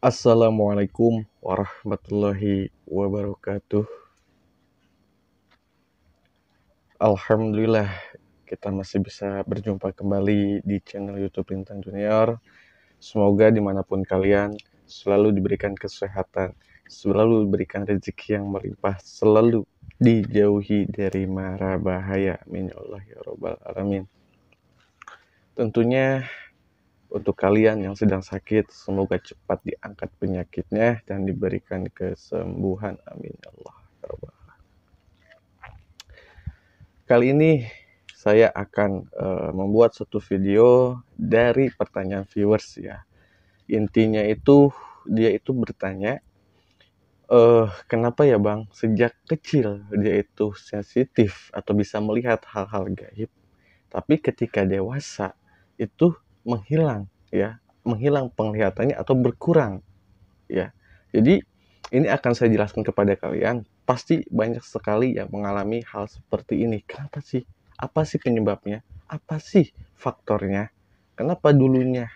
Assalamualaikum warahmatullahi wabarakatuh. Alhamdulillah kita masih bisa berjumpa kembali di channel YouTube Lintang Junior. Semoga dimanapun kalian selalu diberikan kesehatan, selalu diberikan rezeki yang melimpah, selalu dijauhi dari mara bahaya. Amin ya Allah ya Rabbal Alamin. Tentunya untuk kalian yang sedang sakit, semoga cepat diangkat penyakitnya dan diberikan kesembuhan. Amin ya Allah ya Rabbal Alamin. Kali ini saya akan membuat satu video dari pertanyaan viewers ya. Intinya itu dia itu bertanya, kenapa ya Bang sejak kecil dia itu sensitif atau bisa melihat hal-hal gaib, tapi ketika dewasa itu menghilang ya, menghilang penglihatannya atau berkurang ya. Jadi ini akan saya jelaskan kepada kalian. Pasti banyak sekali yang mengalami hal seperti ini. Kenapa sih? Apa sih penyebabnya? Apa sih faktornya? Kenapa dulunya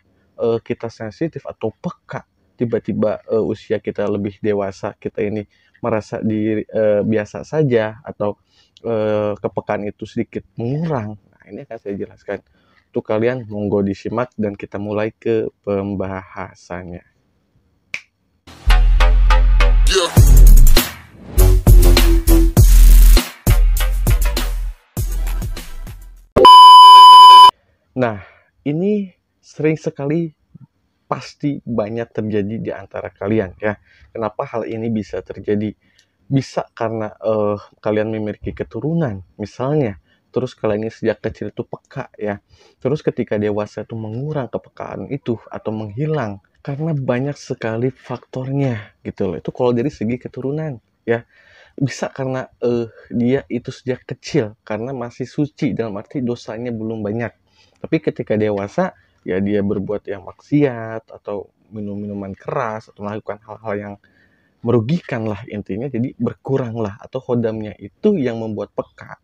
kita sensitif atau peka, tiba-tiba usia kita lebih dewasa, kita ini merasa diri biasa saja, atau kepekaan itu sedikit mengurang. Nah, ini akan saya jelaskan. Untuk kalian monggo disimak dan kita mulai ke pembahasannya. Nah, ini sering sekali pasti banyak terjadi di antara kalian ya. Kenapa hal ini bisa terjadi? Bisa karena kalian memiliki keturunan misalnya. Terus kalian ini sejak kecil itu peka ya. Terus ketika dewasa itu mengurang kepekaan itu atau menghilang karena banyak sekali faktornya gitu loh. Itu kalau dari segi keturunan ya. Bisa karena dia itu sejak kecil karena masih suci, dalam arti dosanya belum banyak. Tapi ketika dewasa ya dia berbuat yang maksiat atau minum minuman keras atau melakukan hal-hal yang merugikan lah intinya, jadi berkurang lah, atau hodamnya itu yang membuat peka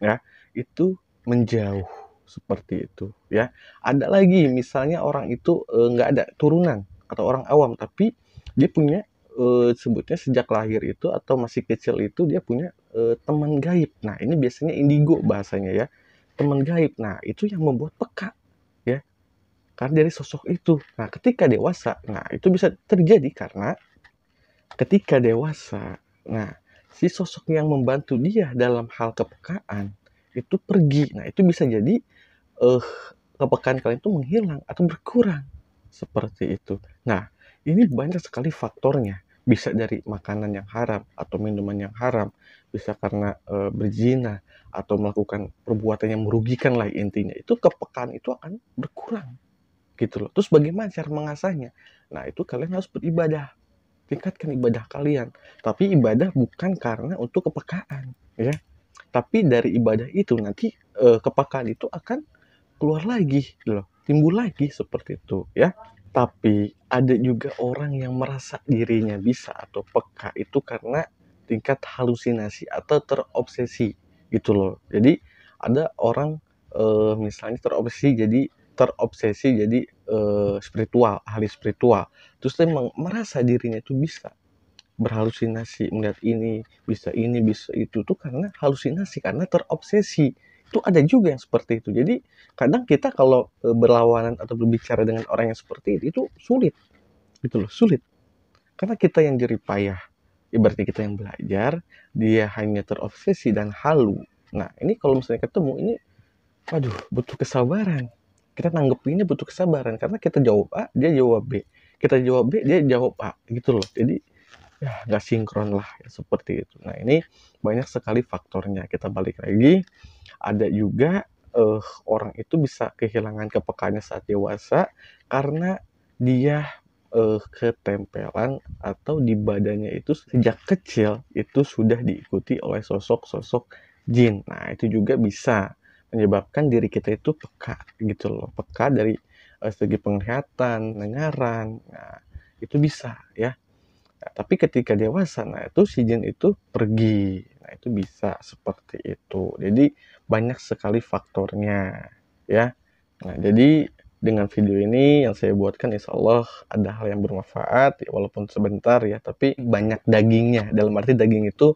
ya itu menjauh seperti itu ya. Ada lagi misalnya orang itu nggak ada turunan atau orang awam, tapi dia punya sebutnya sejak lahir itu atau masih kecil itu dia punya teman gaib. Nah ini biasanya indigo bahasanya ya, teman gaib. Nah itu yang membuat peka ya, karena dari sosok itu. Nah ketika dewasa, nah itu bisa terjadi karena ketika dewasa, nah si sosok yang membantu dia dalam hal kepekaan itu pergi. Nah itu bisa jadi eh kepekaan kalian itu menghilang atau berkurang seperti itu. Nah ini banyak sekali faktornya. Bisa dari makanan yang haram atau minuman yang haram, bisa karena berzina atau melakukan perbuatan yang merugikan lah intinya. Itu kepekaan itu akan berkurang gitu loh. Terus bagaimana cara mengasahnya? Nah itu kalian harus beribadah, tingkatkan ibadah kalian. Tapi ibadah bukan karena untuk kepekaan ya, tapi dari ibadah itu nanti kepekaan itu akan keluar lagi loh, timbul lagi seperti itu ya. Tapi ada juga orang yang merasa dirinya bisa atau peka itu karena tingkat halusinasi atau terobsesi gitu loh. Jadi ada orang misalnya terobsesi jadi spiritual, ahli spiritual. Terus dia merasa dirinya itu bisa berhalusinasi, melihat ini, bisa itu tuh karena halusinasi, karena terobsesi. Itu ada juga yang seperti itu. Jadi kadang kita kalau berlawanan atau berbicara dengan orang yang seperti itu sulit gitu loh, sulit. Karena kita yang jerih payah, ibaratnya kita yang belajar, dia hanya terobsesi dan halu. Nah ini kalau misalnya ketemu ini, waduh, butuh kesabaran. Kita nanggepinnya butuh kesabaran karena kita jawab A, dia jawab B. Kita jawab B, dia jawab A gitu loh. Jadi ya nggak sinkron lah ya, seperti itu. Nah ini banyak sekali faktornya. Kita balik lagi, ada juga orang itu bisa kehilangan kepekaannya saat dewasa karena dia ketempelan atau di badannya itu sejak kecil itu sudah diikuti oleh sosok-sosok jin. Nah itu juga bisa menyebabkan diri kita itu peka gitu loh, peka dari segi penglihatan, pendengaran. Nah itu bisa ya. Nah, tapi ketika dewasa, nah itu si jin itu pergi. Nah itu bisa seperti itu. Jadi banyak sekali faktornya ya. Nah jadi dengan video ini yang saya buatkan, insya Allah ada hal yang bermanfaat, ya, walaupun sebentar ya, tapi banyak dagingnya. Dalam arti daging itu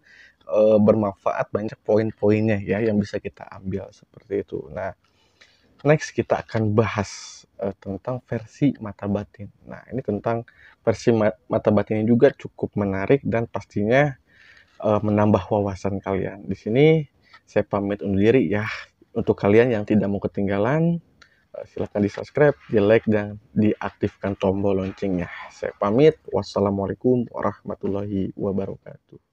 bermanfaat, banyak poin-poinnya ya yang bisa kita ambil seperti itu. Nah, next kita akan bahas tentang versi mata batin. Nah, ini tentang versi mata batin juga cukup menarik dan pastinya menambah wawasan kalian. Di sini saya pamit undur diri ya. Untuk kalian yang tidak mau ketinggalan, silakan di-subscribe, di-like, dan diaktifkan tombol loncengnya. Saya pamit. Wassalamualaikum warahmatullahi wabarakatuh.